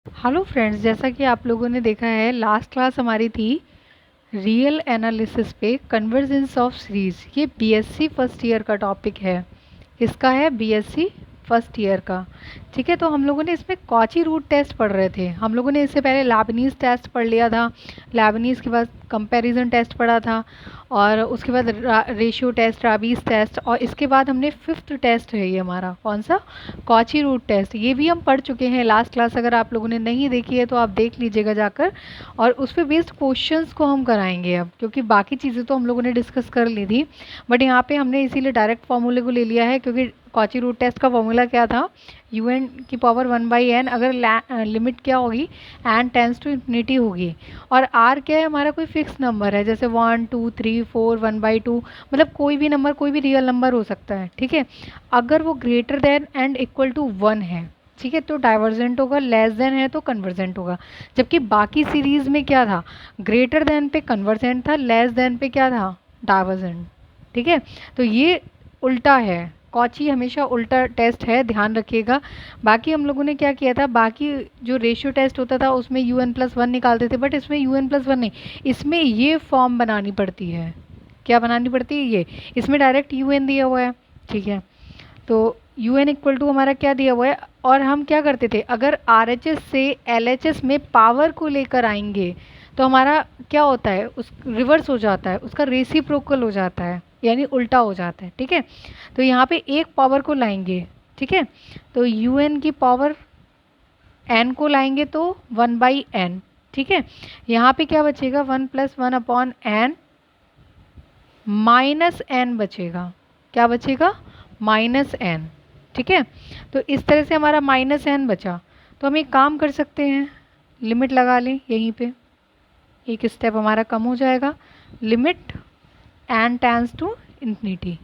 Hello friends, जैसा कि आप लोगों ने देखा है लास्ट क्लास हमारी थी रियल एनालिसिस पे कन्वर्जेंस ऑफ सीरीज। ये बीएससी फर्स्ट ईयर का टॉपिक है। किसका है? बीएससी फर्स्ट ईयर का। ठीक है, तो हम लोगों ने इसमें कॉची रूट टेस्ट पढ़ रहे थे। हम लोगों ने इससे पहले लैबनीज टेस्ट पढ़ लिया था, लैबनीज के बाद कंपैरिजन टेस्ट पढ़ा था, और उसके बाद रेशियो टेस्ट, राबीज टेस्ट, और इसके बाद हमने फिफ्थ टेस्ट है ये हमारा, कौन सा? Kochi route test. ये भी हम पढ़ चुके हैं लास्ट क्लास। अगर आप लोगों ने नहीं देखी है तो आप देख लीजिएगा जाकर, और उस पर बेस्ड क्वेश्चंस को हम कराएंगे अब, क्योंकि बाकी चीज़ें तो हम लोगों ने डिस्कस कर ली थी। बट यहाँ पे हमने इसीलिए डायरेक्ट फार्मूले को ले लिया है, क्योंकि कॉची रूट टेस्ट का फॉर्मूला क्या था? यू एन की पावर 1/n, अगर लिमिट क्या होगी? एन टेंस टू इन्फिनिटी होगी। और आर क्या है? हमारा कोई फिक्स नंबर है, जैसे 1 2 3 4 1/2, मतलब कोई भी नंबर, कोई भी रियल नंबर हो सकता है। ठीक है, अगर वो greater than and equal to 1 है, ठीक है, तो डाइवर्जेंट होगा, लेस देन है तो कन्वर्जेंट होगा। जबकि बाकी सीरीज में क्या था? ग्रेटर देन पे कन्वर्जेंट था, लेस देन पे क्या था? डाइवर्जेंट। ठीक है, तो ये उल्टा है। कॉची हमेशा उल्टा टेस्ट है, ध्यान रखिएगा। बाकी हम लोगों ने क्या किया था, बाकी जो रेशियो टेस्ट होता था उसमें UN+1 निकालते थे, बट इसमें UN+1 नहीं, इसमें ये फॉर्म बनानी पड़ती है। क्या बनानी पड़ती है? ये। इसमें डायरेक्ट UN दिया हुआ है। ठीक है, तो UN इक्वल टू हमारा क्या दिया हुआ है, और हम क्या करते थे, अगर RHS से LHS में पावर को लेकर आएंगे तो हमारा क्या होता है? उस रिवर्स हो जाता है, उसका रेसिप्रोकल हो जाता है, यानी उल्टा हो जाता है। ठीक है, तो यहाँ पे एक पावर को लाएंगे, ठीक है, तो UN की पावर n को लाएंगे तो 1/n। ठीक है, यहाँ पे क्या बचेगा? 1+1/n -n बचेगा। क्या बचेगा? -n। ठीक है, तो इस तरह से हमारा -n बचा। तो हम एक काम कर सकते हैं, लिमिट लगा लें यहीं पे, एक स्टेप हमारा कम हो जाएगा। Limit n tends to infinity,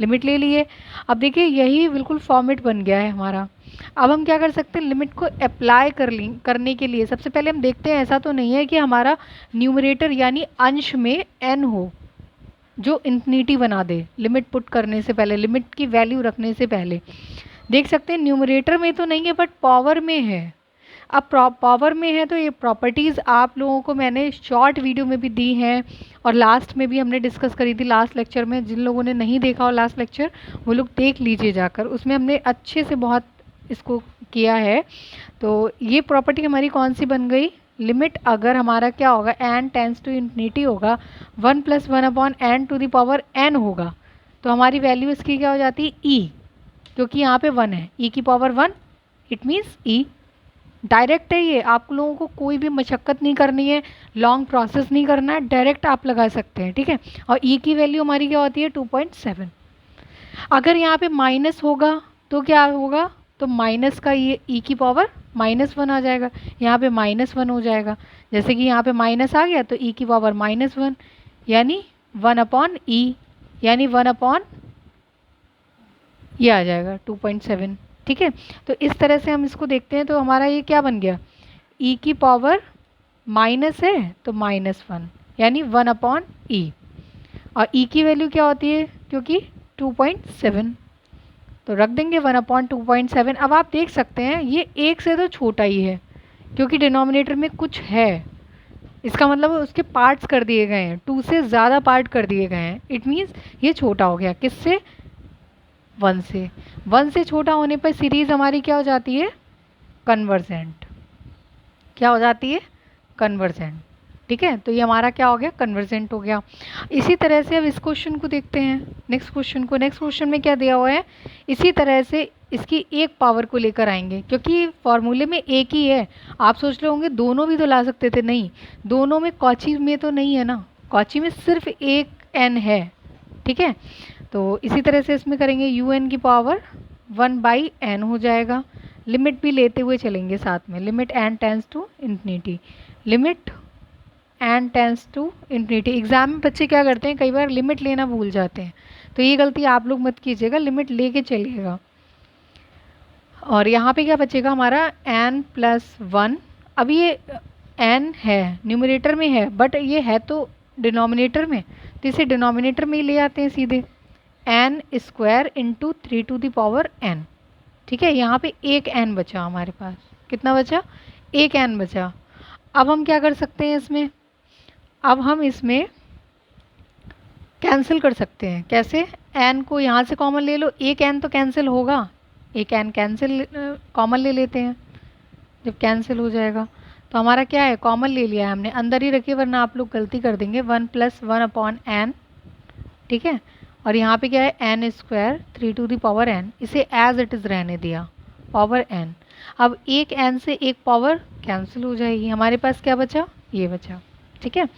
limit ले लिए। अब देखिए यही बिल्कुल फॉर्मेट बन गया है हमारा। अब हम क्या कर सकते हैं, लिमिट को अप्लाई करने के लिए सबसे पहले हम देखते हैं, ऐसा तो नहीं है कि हमारा न्यूमरेटर यानी अंश में n हो जो इन्फिनिटी बना दे लिमिट पुट करने से पहले, लिमिट की वैल्यू रखने से पहले। देख सकते हैं न्यूमरेटर में तो नहीं है, बट पावर में है। अब पावर में है तो ये प्रॉपर्टीज़ आप लोगों को मैंने शॉर्ट वीडियो में भी दी हैं, और लास्ट में भी हमने डिस्कस करी थी लास्ट लेक्चर में। जिन लोगों ने नहीं देखा हो लास्ट लेक्चर, वो लोग देख लीजिए जाकर, उसमें हमने अच्छे से बहुत इसको किया है। तो ये प्रॉपर्टी हमारी कौन सी बन गई? लिमिट अगर हमारा क्या होगा, n टेंस टू इन्फिनिटी होगा, 1+1/n होगा, तो हमारी वैल्यू इसकी क्या हो जाती है? e, क्योंकि यहाँ पे 1 है, e की power 1, it means e। Direct है ये, आप लोगों को कोई भी मशक्क़त नहीं करनी है, लॉन्ग प्रोसेस नहीं करना है, डायरेक्ट आप लगा सकते हैं। ठीक है, और e की वैल्यू हमारी क्या होती है? 2.7। अगर यहाँ पे माइनस होगा तो क्या होगा? तो माइनस का ये e की पावर -1 आ जाएगा, यहाँ पे -1 हो जाएगा। जैसे कि यहाँ पे माइनस आ गया तो e की पावर -1, यानी 1/e, यानी 1 ये आ जाएगा 2.7। ठीक है, तो इस तरह से हम इसको देखते हैं। तो हमारा ये क्या बन गया? e की पावर माइनस है तो -1, यानी 1/e, और e की वैल्यू क्या होती है? क्योंकि 2.7, तो रख देंगे 1/2.7। अब आप देख सकते हैं ये एक से तो छोटा ही है, क्योंकि डिनोमिनेटर में कुछ है, इसका मतलब उसके पार्ट्स कर दिए गए हैं, 2 से ज़्यादा पार्ट कर दिए गए हैं। इट मीन्स ये छोटा हो गया, किससे? 1 से। 1 से छोटा होने पर सीरीज़ हमारी क्या हो जाती है? कन्वर्जेंट। क्या हो जाती है? कन्वर्जेंट। ठीक है, तो ये हमारा क्या हो गया? कन्वर्जेंट हो गया। इसी तरह से अब इस क्वेश्चन को देखते हैं, नेक्स्ट क्वेश्चन को। नेक्स्ट क्वेश्चन में क्या दिया हुआ है? इसी तरह से इसकी एक पावर को लेकर आएंगे, क्योंकि फॉर्मूले में एक ही है। आप सोच रहे होंगे दोनों भी तो ला सकते थे, नहीं, दोनों में कॉची में तो नहीं है ना, कॉची में सिर्फ एक n है। ठीक है, तो इसी तरह से इसमें करेंगे, UN की पावर 1/n हो जाएगा। लिमिट भी लेते हुए चलेंगे साथ में, limit n tends to infinity, limit n tends to infinity. Exam में बच्चे क्या करते हैं, कई बार लिमिट लेना भूल जाते हैं, तो ये गलती आप लोग मत कीजिएगा, लिमिट लेके चलिएगा। और यहाँ पे क्या बचेगा हमारा? n+1। अब ये n है, न्यूमरेटर में है, बट ये है तो डिनोमिनेटर में, तो इसे डिनोमिनेटर में ही ले आते हैं सीधे, n² × 3 to the power n। ठीक है, यहाँ पे एक n बचा हमारे पास, कितना बचा? एक एन बचा। अब हम क्या कर सकते हैं इसमें, अब हम इसमें कैंसिल कर सकते हैं। कैसे? एन को यहाँ से कॉमन ले लो, एक एन तो कैंसिल होगा, एक एन कैंसिल कॉमन ले लेते हैं। जब कैंसिल हो जाएगा तो हमारा क्या है, कॉमन ले लिया है हमने, अंदर ही रखिए वरना आप लोग गलती कर देंगे। 1+1/n, ठीक है। और यहाँ पे क्या है, n स्क्वायर 3⁴n, इसे एज इट इज़ रहने दिया, पावर n। अब एक n से एक पावर कैंसिल हो जाएगी, हमारे पास क्या बचा, ये बचा, ठीक है।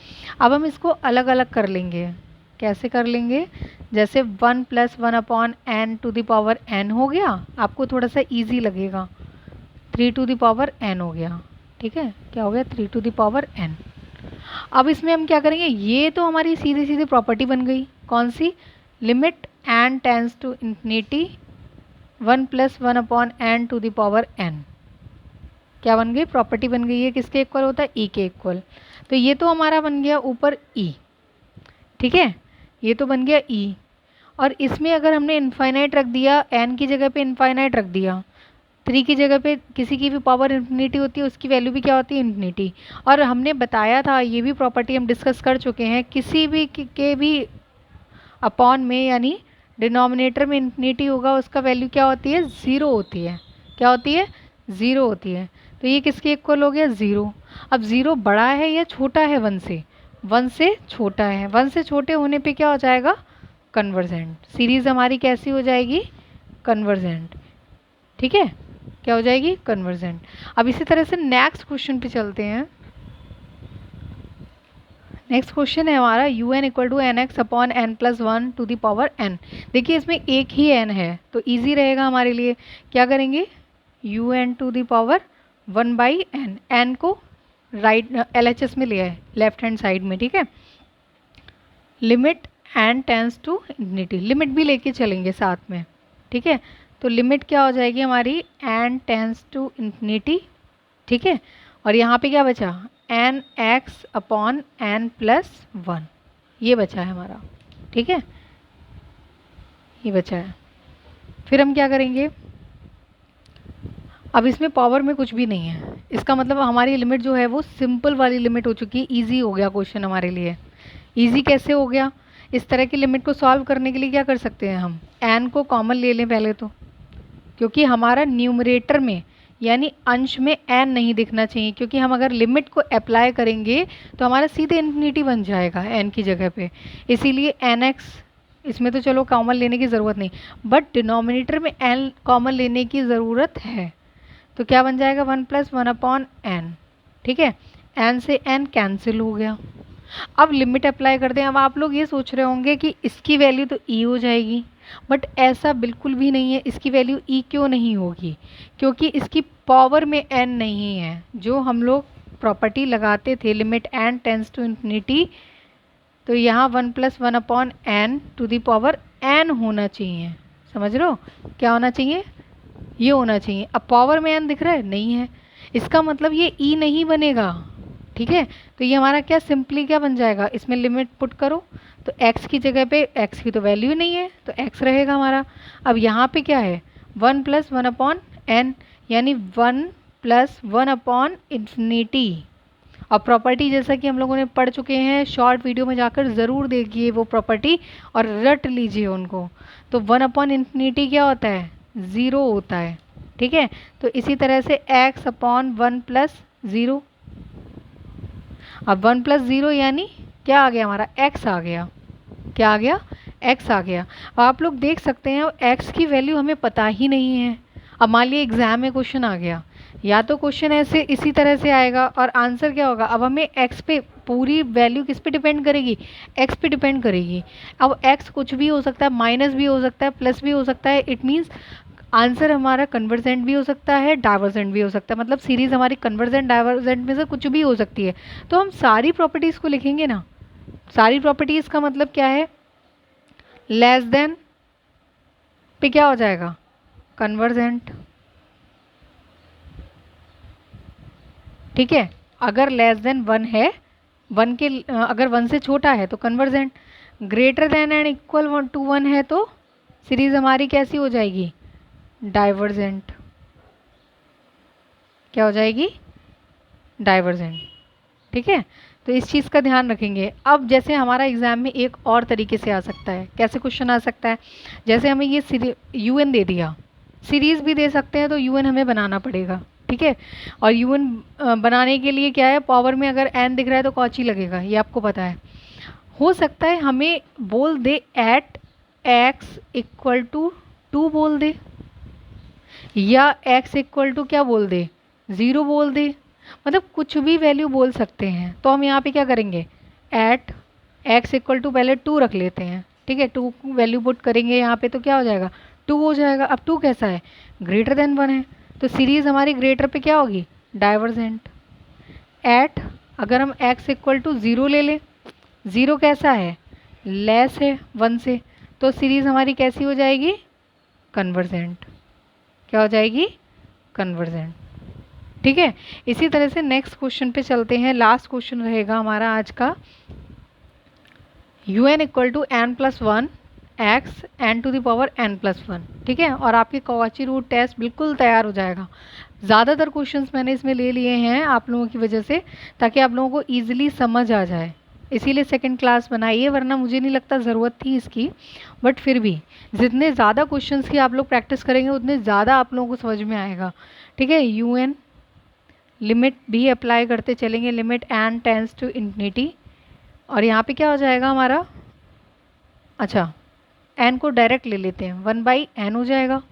अब हम इसको अलग अलग कर लेंगे। कैसे कर लेंगे, जैसे 1+1/n⁴n हो गया, आपको थोड़ा सा इजी लगेगा, 3⁴n हो गया, ठीक है। क्या हो गया, 3⁴n। अब इसमें हम क्या करेंगे, ये तो हमारी सीधी सीधी प्रॉपर्टी बन गई, कौन सी, limit n tends to infinity 1+1/n⁴n, क्या बन गई, प्रॉपर्टी बन गई है, किसके इक्वल होता है, e के इक्वल। तो ये तो हमारा बन गया ऊपर e, ठीक है, ये तो बन गया e। और इसमें अगर हमने इनफाइनाइट रख दिया, n की जगह पे इनफाइनाइट रख दिया, 3 की जगह पे किसी की भी पावर इन्फिनिटी होती है, उसकी वैल्यू भी क्या होती है, इन्फिनिटी। और हमने बताया था, ये भी प्रॉपर्टी हम डिस्कस कर चुके हैं, किसी भी के भी अपॉन में, यानी डिनोमिनेटर में इन्फिनिटी होगा, उसका वैल्यू क्या होती है, ज़ीरो होती है। क्या होती है, ज़ीरो होती है। तो ये किसके इक्वल हो गया, ज़ीरो। अब ज़ीरो बड़ा है या छोटा है 1 से, 1 से छोटा है। 1 से छोटे होने पे क्या हो जाएगा, कन्वर्जेंट। सीरीज़ हमारी कैसी हो जाएगी, कन्वर्जेंट, ठीक है, क्या हो जाएगी, कन्वर्जेंट। अब इसी तरह से नेक्स्ट क्वेश्चन पे चलते हैं। नेक्स्ट क्वेश्चन है हमारा, un = nx/n+1⁴n। देखिए इसमें एक ही n है तो इजी रहेगा हमारे लिए। क्या करेंगे, un⁴1/n, n को राइट LHS में लिया है, लेफ्ट हैंड साइड में, ठीक है। Limit n tends to infinity, limit भी लेके चलेंगे साथ में, ठीक है। तो लिमिट क्या हो जाएगी हमारी, n टेंस टू इंफिनिटी, ठीक है। और यहाँ पे क्या बचा, nx/n+1, ये बचा है हमारा, ठीक है, ये बचा है। फिर हम क्या करेंगे, अब इसमें पावर में कुछ भी नहीं है, इसका मतलब हमारी लिमिट जो है वो सिंपल वाली लिमिट हो चुकी है। ईजी हो गया क्वेश्चन हमारे लिए। ईजी कैसे हो गया, इस तरह की लिमिट को सॉल्व करने के लिए क्या कर सकते हैं हम, n को कॉमन ले लें पहले तो, क्योंकि हमारा न्यूमरेटर में यानी अंश में n नहीं दिखना चाहिए, क्योंकि हम अगर लिमिट को अप्लाई करेंगे तो हमारा सीधे इन्फिनिटी बन जाएगा n की जगह पे। इसीलिए nx, इसमें तो चलो कॉमन लेने की ज़रूरत नहीं, बट डिनोमिनेटर में n कॉमन लेने की ज़रूरत है। तो क्या बन जाएगा, 1+1/n, ठीक है। n से n कैंसिल हो गया। अब लिमिट अप्लाई करते हैं। अब आप लोग ये सोच रहे होंगे कि इसकी वैल्यू तो e हो जाएगी, बट ऐसा बिल्कुल भी नहीं है। इसकी वैल्यू e क्यों नहीं होगी, क्योंकि इसकी पावर में n नहीं है। जो हम लोग प्रॉपर्टी लगाते थे limit n tends to infinity, तो यहाँ 1+1/n⁴n होना चाहिए। समझ रहे हो, क्या होना चाहिए, ये होना चाहिए। अब पावर में n दिख रहा है, नहीं है, इसका मतलब ये e नहीं बनेगा, ठीक है। तो ये हमारा क्या, सिंपली क्या बन जाएगा, इसमें लिमिट पुट करो तो x की जगह पे, x की तो वैल्यू नहीं है तो x रहेगा हमारा। अब यहाँ पे क्या है, 1+1/n, यानी 1+1/∞। और प्रॉपर्टी जैसा कि हम लोगों ने पढ़ चुके हैं, शॉर्ट वीडियो में जाकर ज़रूर देखिए वो प्रॉपर्टी और रट लीजिए उनको। तो 1/∞ क्या होता है, ज़ीरो होता है, ठीक है। तो इसी तरह से x/1+0, अब 1+0 यानी क्या आ गया हमारा, x आ गया। क्या आ गया, x आ गया। अब आप लोग देख सकते हैं x की वैल्यू हमें पता ही नहीं है। अब मान लीजिए एग्जाम में क्वेश्चन आ गया, या तो क्वेश्चन ऐसे इसी तरह से आएगा और आंसर क्या होगा। अब हमें x पे पूरी वैल्यू किस पे डिपेंड करेगी, x पे डिपेंड करेगी। अब x कुछ भी हो सकता है, माइनस भी हो सकता है, प्लस भी हो सकता है। इट मीन्स आंसर हमारा कन्वर्जेंट भी हो सकता है, डाइवर्जेंट भी हो सकता है। मतलब सीरीज़ हमारी कन्वर्जेंट डाइवर्जेंट में से कुछ भी हो सकती है। तो हम सारी प्रॉपर्टीज़ को लिखेंगे ना, सारी प्रॉपर्टीज़ का मतलब क्या है, लेस देन पे क्या हो जाएगा, कन्वर्जेंट, ठीक है। अगर लेस देन 1 है, 1 के अगर 1 से छोटा है तो convergent, greater than and equal to 1 है तो सीरीज़ हमारी कैसी हो जाएगी, डाइवर्जेंट। क्या हो जाएगी, डाइवर्जेंट। ठीक है, तो इस चीज़ का ध्यान रखेंगे। अब जैसे हमारा एग्ज़ाम में एक और तरीके से आ सकता है, कैसे क्वेश्चन आ सकता है, जैसे हमें ये UN दे दिया, सीरीज़ भी दे सकते हैं, तो UN हमें बनाना पड़ेगा। ठीक है, और UN बनाने के लिए क्या है, पावर में अगर n दिख रहा है तो कौची लगेगा, ये आपको पता है। हो सकता है हमें बोल दे एट x इक्वल टू 2 बोल दे, या x इक्वल टू क्या बोल दे, 0 बोल दे, मतलब कुछ भी वैल्यू बोल सकते हैं। तो हम यहाँ पे क्या करेंगे, एट x इक्वल टू पहले 2 रख लेते हैं। ठीक है, 2 वैल्यू पुट करेंगे यहाँ पे तो क्या हो जाएगा, 2 हो जाएगा। अब 2 कैसा है, ग्रेटर देन 1 है, तो सीरीज़ हमारी ग्रेटर पे क्या होगी, डाइवर्जेंट। एट अगर हम x इक्वल टू 0 ले लें, 0 कैसा है, लेस है 1 से, तो सीरीज़ हमारी कैसी हो जाएगी, कन्वर्जेंट। क्या हो जाएगी, कन्वर्जेंट। ठीक है, इसी तरह से नेक्स्ट क्वेश्चन पे चलते हैं। लास्ट क्वेश्चन रहेगा हमारा आज का, UN equal to n+1 x n⁻n+1। ठीक है, और आपके कौची रूट टेस्ट बिल्कुल तैयार हो जाएगा। ज़्यादातर क्वेश्चंस मैंने इसमें ले लिए हैं आप लोगों की वजह से, ताकि आप लोगों को ईजिली समझ आ जाए, इसीलिए सेकंड क्लास बनाई है, वरना मुझे नहीं लगता ज़रूरत थी इसकी। बट फिर भी जितने ज़्यादा क्वेश्चंस की आप लोग प्रैक्टिस करेंगे उतने ज़्यादा आप लोगों को समझ में आएगा। ठीक है, UN लिमिट भी अप्लाई करते चलेंगे, limit n tends to infinity, और यहाँ पे क्या हो जाएगा हमारा, अच्छा n को डायरेक्ट ले लेते हैं, 1/n हो जाएगा।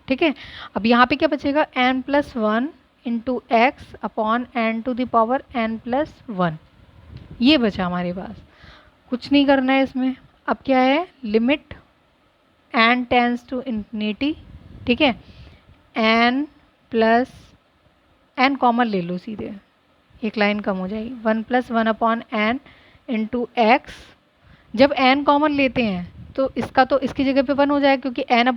ठीक है, अब यहाँ पे क्या बचेगा, n+1 into x upon n⁻n+1, ये बचा हमारे पास। कुछ नहीं करना है इसमें। अब क्या है, limit n tends to infinity, ठीक है, n कॉमन ले लो सीधे, एक लाइन कम हो जाएगी, 1+1/n इंटू एक्स। जब n कॉमन लेते हैं तो इसका तो इसकी जगह पे 1 हो जाएगा, क्योंकि n/n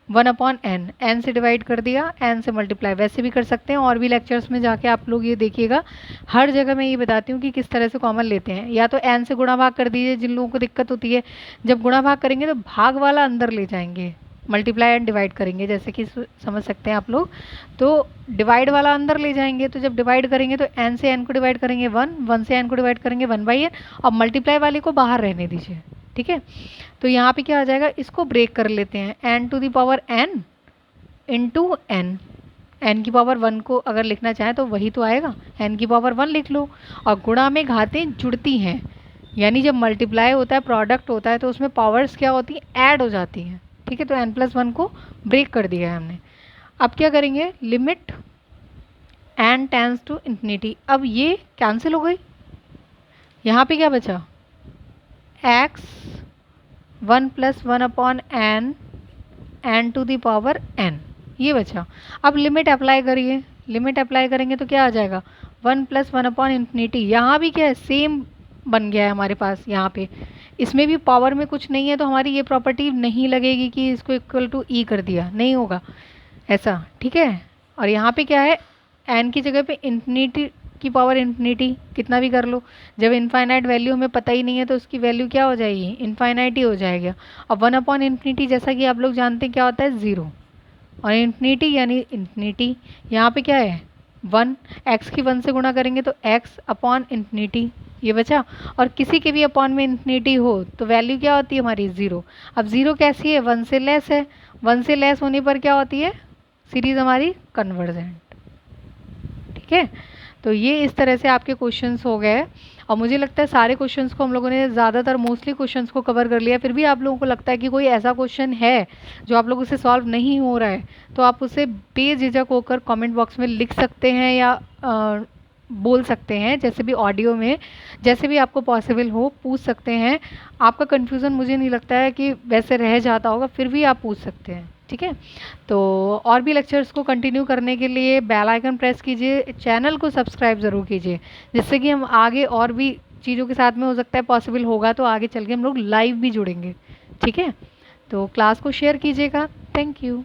1/n, n से डिवाइड कर दिया, n से मल्टीप्लाई। वैसे भी कर सकते हैं, और भी लेक्चर्स में जाके आप लोग ये देखिएगा, हर जगह मैं ये बताती हूँ कि किस तरह से कॉमन लेते हैं। या तो n से गुणा भाग कर दीजिए, जिन लोगों को दिक्कत होती है, जब गुणा भाग करेंगे तो भाग वाला अंदर ले जाएंगे, मल्टीप्लाई एंड डिवाइड करेंगे, जैसे कि समझ सकते हैं आप लोग। तो डिवाइड वाला अंदर ले जाएंगे, तो जब डिवाइड करेंगे तो n से n को डिवाइड करेंगे 1, 1 से n को डिवाइड करेंगे 1/n, और मल्टीप्लाई वाले को बाहर रहने दीजिए। ठीक है, तो यहाँ पे क्या आ जाएगा, इसको ब्रेक कर लेते हैं, n⁻n इंटू n⁻1 को अगर लिखना चाहें तो वही तो आएगा, n⁻1 लिख लो। और गुणा में घातें जुड़ती हैं, यानी जब मल्टीप्लाई होता है, प्रोडक्ट होता है, तो उसमें पावर्स क्या होती हैं, ऐड हो जाती हैं। ठीक है, तो n+1 को ब्रेक कर दिया है हमने। अब क्या करेंगे, limit n tends to infinity, अब ये कैंसिल हो गई, यहाँ पे क्या बचा, x 1+1/n n⁻n, ये बचा। अब लिमिट अप्लाई करिए, लिमिट अप्लाई करेंगे तो क्या आ जाएगा, 1+1/∞। यहाँ भी क्या है, सेम बन गया है हमारे पास। यहाँ पे इसमें भी पावर में कुछ नहीं है, तो हमारी ये प्रॉपर्टी नहीं लगेगी कि इसको इक्वल टू ई कर दिया, नहीं होगा ऐसा। ठीक है, और यहाँ पे क्या है, n की जगह पे इन्फिनिटी की पावर इन्फिनिटी, कितना भी कर लो। जब इनफाइनाइट वैल्यू हमें पता ही नहीं है तो उसकी वैल्यू क्या हो जाएगी, इनफाइनाइट ही हो जाएगा। और 1/∞ जैसा कि आप लोग जानते हैं क्या होता है, 0, और इन्फिनिटी यानी इन्फिनिटी। यहाँ पे क्या है, 1, x की 1 से गुणा करेंगे तो x/∞, ये बचा। और किसी के भी अपॉन में इन्फिनिटी हो तो वैल्यू क्या होती है हमारी, 0। अब 0 कैसी है, 1 से लेस है, 1 से लेस होने पर क्या होती है, सीरीज़ हमारी कन्वर्जेंट। ठीक है, तो ये इस तरह से आपके क्वेश्चंस हो गए। और मुझे लगता है सारे क्वेश्चंस को हम लोगों ने ज़्यादातर मोस्टली क्वेश्चंस को कवर कर लिया। फिर भी आप लोगों को लगता है कि कोई ऐसा क्वेश्चन है जो आप लोगों से सॉल्व नहीं हो रहा है, तो आप उसे बेझिझक होकर कमेंट बॉक्स में लिख सकते हैं, या बोल सकते हैं, जैसे भी ऑडियो में, जैसे भी आपको पॉसिबल हो पूछ सकते हैं। आपका कन्फ्यूज़न मुझे नहीं लगता है कि वैसे रह जाता होगा, फिर भी आप पूछ सकते हैं। ठीक है, तो और भी लेक्चर्स को कंटिन्यू करने के लिए बेल आइकन प्रेस कीजिए, चैनल को सब्सक्राइब ज़रूर कीजिए, जिससे कि हम आगे और भी चीज़ों के साथ में, हो सकता है पॉसिबल होगा तो आगे चल के हम लोग लाइव भी जुड़ेंगे। ठीक है, तो क्लास को शेयर कीजिएगा। Thank you.